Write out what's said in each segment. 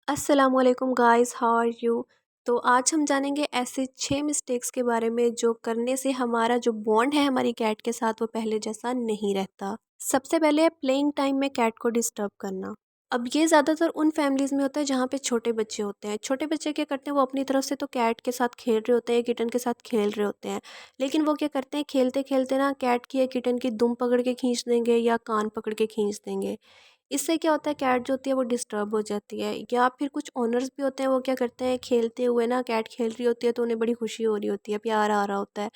अस्सलामुअलैकुम guys, how are you. तो आज हम जानेंगे ऐसे 6 मिस्टेक्स के बारे में जो करने से हमारा जो बॉन्ड है हमारी कैट के साथ वो पहले जैसा नहीं रहता। सबसे पहले है प्लेइंग टाइम में कैट को डिस्टर्ब करना। अब ये ज़्यादातर उन फैमिलीज़ में होता है जहाँ पे छोटे बच्चे होते हैं। छोटे बच्चे क्या करते हैं, वो अपनी तरफ से तो कैट के साथ खेल रहे होते हैं, किटन के साथ खेल रहे होते हैं, लेकिन वो क्या करते हैं, खेलते खेलते ना कैट की या किटन की दुम पकड़ के खींच देंगे या कान पकड़ के खींच देंगे। इससे क्या होता है, कैट जो होती है वो डिस्टर्ब हो जाती है। या फिर कुछ ओनर्स भी होते हैं, वो क्या करते हैं, खेलते हुए ना कैट खेल रही होती है तो उन्हें बड़ी खुशी हो रही होती है, प्यार आ रहा होता है,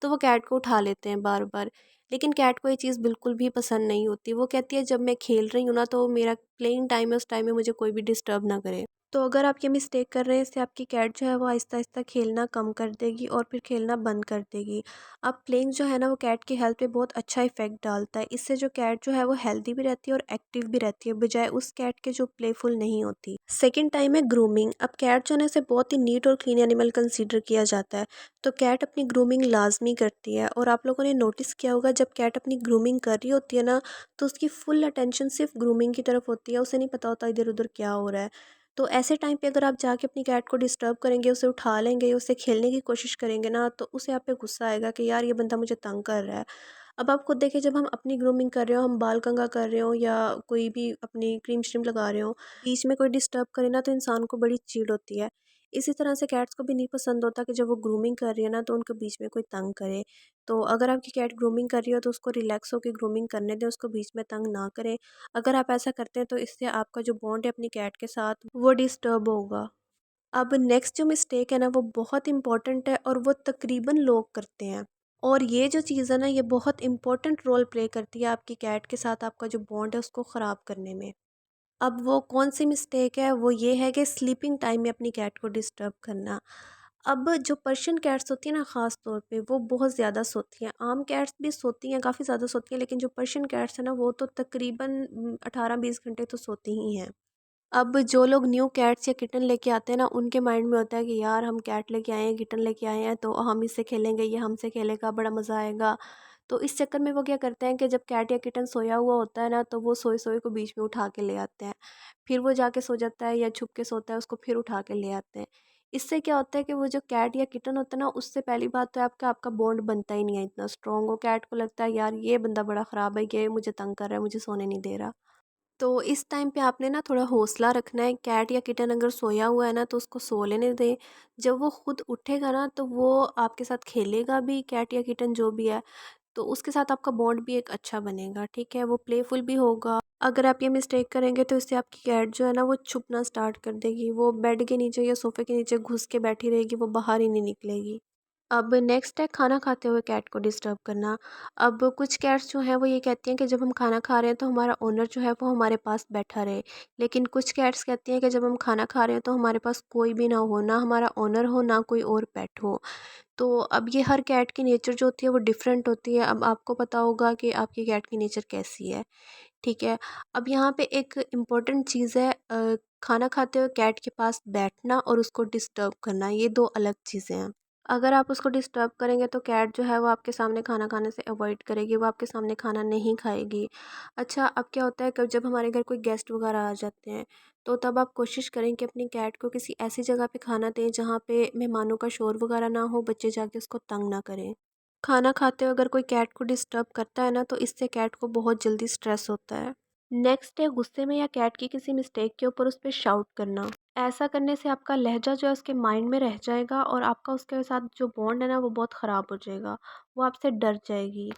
तो वो कैट को उठा लेते हैं बार बार। लेकिन कैट को ये चीज़ बिल्कुल भी पसंद नहीं होती। वो कहती है जब मैं खेल रही हूँ ना तो मेरा प्लेइंग टाइम है, उस टाइम में मुझे कोई भी डिस्टर्ब ना करे। तो अगर आप ये मिस्टेक कर रहे हैं, इससे आपकी कैट जो है वो आहिस्ता आहिस्ता खेलना कम कर देगी और फिर खेलना बंद कर देगी। अब प्लेइंग जो है ना वो कैट की हेल्थ पे बहुत अच्छा इफेक्ट डालता है। इससे जो कैट जो है वो हेल्दी भी रहती है और एक्टिव भी रहती है, बजाय उस कैट के जो प्लेफुल नहीं होती। सेकंड टाइम है ग्रूमिंग। अब कैट जो है ना इसे बहुत ही नीट और क्लीन एनिमल कंसीडर किया जाता है, तो कैट अपनी ग्रूमिंग लाजमी करती है। और आप लोगों ने नोटिस किया होगा, जब कैट अपनी ग्रूमिंग कर रही होती है ना तो उसकी फुल अटेंशन सिर्फ ग्रूमिंग की तरफ होती है, उसे नहीं पता होता इधर उधर क्या हो रहा है। तो ऐसे टाइम पे अगर आप जाके अपनी कैट को डिस्टर्ब करेंगे, उसे उठा लेंगे, उससे खेलने की कोशिश करेंगे ना, तो उसे आप पे गुस्सा आएगा कि यार ये बंदा मुझे तंग कर रहा है। अब आप खुद देखिए, जब हम अपनी ग्रूमिंग कर रहे हो, हम बाल कंघा कर रहे हो या कोई भी अपनी क्रीम श्रीम लगा रहे हो, बीच में कोई डिस्टर्ब करे ना तो इंसान को बड़ी चिढ़ होती है। इसी तरह से कैट्स को भी नहीं पसंद होता कि जब वो ग्रूमिंग कर रही है ना तो उनके बीच में कोई तंग करे। तो अगर आपकी कैट ग्रूमिंग कर रही हो तो उसको रिलैक्स होकर ग्रूमिंग करने दें, उसको बीच में तंग ना करें। अगर आप ऐसा करते हैं तो इससे आपका जो बॉन्ड है अपनी कैट के साथ वो डिस्टर्ब होगा। अब नेक्स्ट जो मिस्टेक है ना वो बहुत इंपॉर्टेंट है और वो तकरीबन लोग करते हैं। और ये जो चीज़ है ना ये बहुत इंपॉर्टेंट रोल प्ले करती है आपकी कैट के साथ आपका जो बॉन्ड है उसको ख़राब करने में। अब वो कौन सी मिस्टेक है, वो ये है कि स्लीपिंग टाइम में अपनी कैट को डिस्टर्ब करना। अब जो पर्शियन कैट्स होती हैं ना, ख़ास तौर पे वो बहुत ज़्यादा सोती हैं। आम कैट्स भी सोती हैं, काफ़ी ज़्यादा सोती हैं, लेकिन जो पर्शियन कैट्स हैं ना वो तो तकरीबन 18-20 घंटे तो सोती ही हैं। अब जो लोग न्यू कैट्स या किटन लेके आते हैं ना, उनके माइंड में होता है कि यार हम कैट लेके आए हैं, किटन लेके आए हैं, तो हम इससे खेलेंगे, ये हमसे खेलेगा, बड़ा मज़ा आएगा। तो इस चक्कर में वो क्या करते हैं कि जब कैट या किटन सोया हुआ होता है ना तो वो सोए सोए को बीच में उठा के ले आते हैं। फिर वो जाके सो जाता है या छुप के सोता है, उसको फिर उठा के ले आते हैं। इससे क्या होता है कि वो जो कैट या किटन होता है ना, उससे पहली बात तो आपका आपका बॉन्ड बनता ही नहीं है इतना स्ट्रॉन्ग। वो कैट को लगता है यार ये बंदा बड़ा ख़राब है, ये मुझे तंग कर रहा है, मुझे सोने नहीं दे रहा। तो इस टाइम पे आपने ना थोड़ा हौसला रखना है। कैट या किटन अगर सोया हुआ है ना तो उसको सो लेने दें। जब वो खुद उठेगा ना तो वो आपके साथ खेलेगा भी, कैट या किटन जो भी है, तो उसके साथ आपका बॉन्ड भी एक अच्छा बनेगा, ठीक है, वो प्लेफुल भी होगा। अगर आप ये मिस्टेक करेंगे तो इससे आपकी कैट जो है ना वो छुपना स्टार्ट कर देगी, वो बेड के नीचे या सोफे के नीचे घुस के बैठी रहेगी, वो बाहर ही नहीं निकलेगी। अब नेक्स्ट है खाना खाते हुए कैट को डिस्टर्ब करना। अब कुछ कैट्स जो हैं वो ये कहती हैं कि जब हम खाना खा रहे हैं तो हमारा ओनर जो है वो हमारे पास बैठा रहे। लेकिन कुछ कैट्स कहती हैं कि जब हम खाना खा रहे हैं तो हमारे पास कोई भी ना हो, ना हमारा ओनर हो, ना कोई और पेट हो। तो अब ये हर कैट की नेचर जो होती है वो डिफरेंट होती है। अब आपको पता होगा कि आपकी कैट की नेचर कैसी है, ठीक है। अब यहाँ पे एक इम्पॉर्टेंट चीज़ है, खाना खाते हुए कैट के पास बैठना और उसको डिस्टर्ब करना, ये दो अलग चीज़ें हैं। अगर आप उसको डिस्टर्ब करेंगे तो कैट जो है वो आपके सामने खाना खाने से अवॉइड करेगी, वो आपके सामने खाना नहीं खाएगी। अच्छा, अब क्या होता है, कब जब हमारे घर कोई गेस्ट वगैरह आ जाते हैं तो तब आप कोशिश करें कि अपनी कैट को किसी ऐसी जगह पे खाना दें जहाँ पे मेहमानों का शोर वगैरह ना हो, बच्चे जाके उसको तंग ना करें। खाना खाते हुए अगर कोई कैट को डिस्टर्ब करता है ना तो इससे कैट को बहुत जल्दी स्ट्रेस होता है। नेक्स्ट है गुस्से में या कैट की किसी मिस्टेक के ऊपर उस पर शाउट करना। ऐसा करने से आपका लहजा जो है उसके माइंड में रह जाएगा और आपका उसके साथ जो बॉन्ड है ना वो बहुत ख़राब हो जाएगा, वो आपसे डर जाएगी।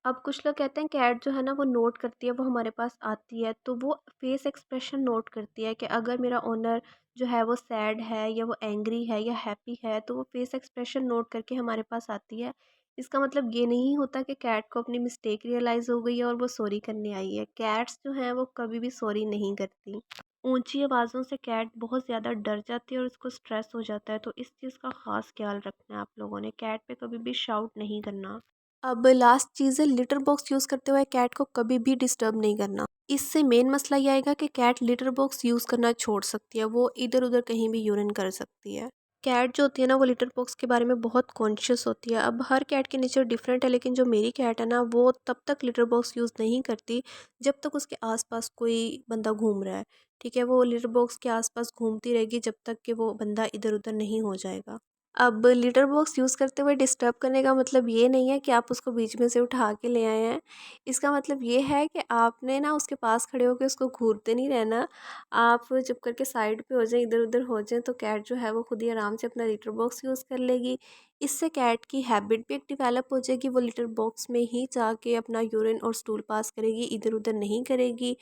अब कुछ लोग कहते हैं कैट जो है ना वो नोट करती है, वो हमारे पास आती है तो वो फेस एक्सप्रेशन नोट करती है कि अगर मेरा ओनर जो है वो सैड है या वो एंग्री है या हैप्पी है तो वो फेस एक्सप्रेशन नोट करके हमारे पास आती है। इसका मतलब ये नहीं होता कि कैट को अपनी मिस्टेक रियलाइज़ हो गई है और वो सॉरी करने आई है। कैट्स जो हैं वो कभी भी सॉरी नहीं करती। ऊंची आवाज़ों से कैट बहुत ज़्यादा डर जाती है और उसको स्ट्रेस हो जाता है, तो इस चीज़ का ख़ास ख्याल रखना है आप लोगों ने, कैट पे कभी भी शाउट नहीं करना। अब लास्ट चीज़ है, लिटर बॉक्स यूज़ करते हुए कैट को कभी भी डिस्टर्ब नहीं करना। इससे मेन मसला ये आएगा कि कैट लिटर बॉक्स यूज़ करना छोड़ सकती है, वो इधर उधर कहीं भी यूरिन कर सकती है। कैट जो होती है ना वो लिटर बॉक्स के बारे में बहुत कॉन्शियस होती है। अब हर कैट के नेचर डिफरेंट है, लेकिन जो मेरी कैट है ना वो तब तक लिटर बॉक्स यूज़ नहीं करती जब तक उसके आसपास कोई बंदा घूम रहा है। ठीक है, वो लिटर बॉक्स के आसपास घूमती रहेगी जब तक कि वो बंदा इधर उधर नहीं हो जाएगा। अब लिटर बॉक्स यूज़ करते हुए डिस्टर्ब करने का मतलब ये नहीं है कि आप उसको बीच में से उठा के ले आए हैं। इसका मतलब ये है कि आपने ना उसके पास खड़े होकर उसको घूरते नहीं रहना। आप चुप करके साइड पे हो जाएं, इधर उधर हो जाएं, तो कैट जो है वो खुद ही आराम से अपना लिटर बॉक्स यूज़ कर लेगी। इससे कैट की हैबिट भी एक डेवलप हो जाएगी, वो लिटर बॉक्स में ही जाके अपना यूरिन और स्टूल पास करेगी, इधर उधर नहीं करेगी।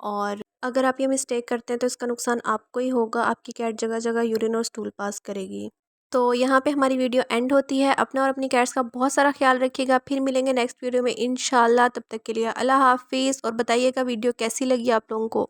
और अगर आप ये मिस्टेक करते हैं तो इसका नुकसान आपको ही होगा, आपकी कैट जगह जगह यूरिन और स्टूल पास करेगी। तो यहाँ पे हमारी वीडियो एंड होती है। अपना और अपनी कैट्स का बहुत सारा ख्याल रखिएगा। फिर मिलेंगे नेक्स्ट वीडियो में इंशाल्लाह। तब तक के लिए अल्लाह हाफिज़। और बताइएगा वीडियो कैसी लगी आप लोगों को।